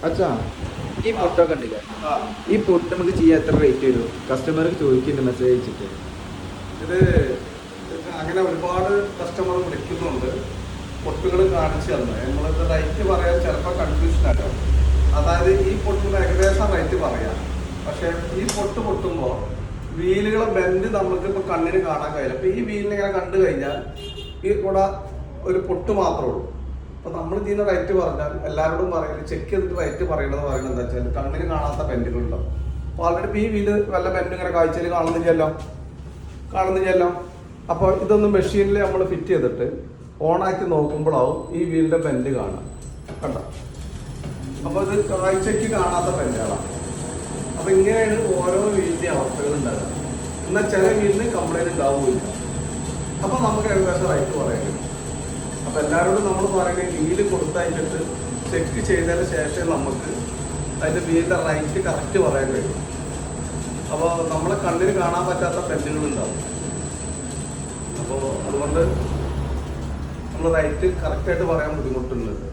അച്ഛാ ഈ പൊട്ടൊക്കെ ഉണ്ടല്ലേ, ഈ പൊട്ട് നമുക്ക് ചെയ്യാൻ എത്ര റേറ്റ് വരും? കസ്റ്റമർക്ക് ചോദിക്കുന്നുണ്ട് മെസ്സേജ് അയച്ചിട്ട്. ഇത് അങ്ങനെ ഒരുപാട് കസ്റ്റമർ വിളിക്കുന്നുണ്ട്, പൊട്ടുകൾ കാണിച്ചു തന്നു. നമ്മളിത് റേറ്റ് പറയാൻ ചിലപ്പോൾ കൺഫ്യൂഷൻ ആക്കാം. അതായത് ഈ പൊട്ടിന് ഏകദേശം റേറ്റ് പറയാം, പക്ഷേ ഈ പൊട്ട് പൊട്ടുമ്പോൾ വീലുകളെ ബെൻഡ് നമുക്ക് ഇപ്പോൾ കണ്ണിന് കാണാൻ കഴിയില്ല. അപ്പോൾ ഈ വീലിനെ ഇങ്ങനെ കണ്ടു കഴിഞ്ഞാൽ ഈ കൂടെ ഒരു പൊട്ട് മാത്രമേ ഉള്ളൂ. അപ്പോൾ നമ്മൾ ചെയ്യുന്ന റേറ്റ് പറഞ്ഞാൽ എല്ലാവരോടും പറയുന്നത് ചെക്ക് ചെയ്തിട്ട് റേറ്റ് പറയുന്നത് എന്താ വെച്ചാൽ കണ്ണിന് കാണാത്ത ബെൻഡുകളുണ്ടാവും. അപ്പോൾ ഓൾറെഡി ഇപ്പോൾ ഈ വീല് വല്ല ബെൻഡ് ഇങ്ങനെ കാഴ്ചയിൽ കാണുന്നില്ലല്ലോ. അപ്പോൾ ഇതൊന്ന് മെഷീനിൽ നമ്മൾ ഫിറ്റ് ചെയ്തിട്ട് ഓണാക്കി നോക്കുമ്പോഴാവും ഈ വീലിൻ്റെ ബെൻഡ് കാണാം. കണ്ടോ? അപ്പോൾ ഇത് കാഴ്ചയ്ക്ക് കാണാത്ത ബെൻഡുകളാണ്. അപ്പോൾ ഇങ്ങനെയാണ് ഓരോ വീലിൻ്റെ അവസ്ഥകൾ ഉണ്ടാകുക. എന്നാൽ ചില വീലിന് കംപ്ലൈൻറ്റ് ഉണ്ടാവില്ല. അപ്പോൾ നമുക്ക് ഏകദേശം റേറ്റ് പറയാൻ കഴിയും. അപ്പോൾ എല്ലാവരോടും നമ്മൾ പറയുന്നത് വീല് കൊടുത്തയച്ചിട്ട് ചെക്ക് ചെയ്തതിന് ശേഷം നമുക്ക് അതിൻ്റെ വീലിൻ്റെ റേറ്റ് കറക്റ്റ് പറയാൻ കഴിയും. അപ്പോൾ നമ്മളെ കണ്ണിന് കാണാൻ പറ്റാത്ത ബെൻഡുകളുണ്ടാവും. അപ്പോൾ അതുകൊണ്ട് നമ്മൾ റേറ്റ് കറക്റ്റായിട്ട് പറയാൻ ബുദ്ധിമുട്ടുന്നുണ്ട്.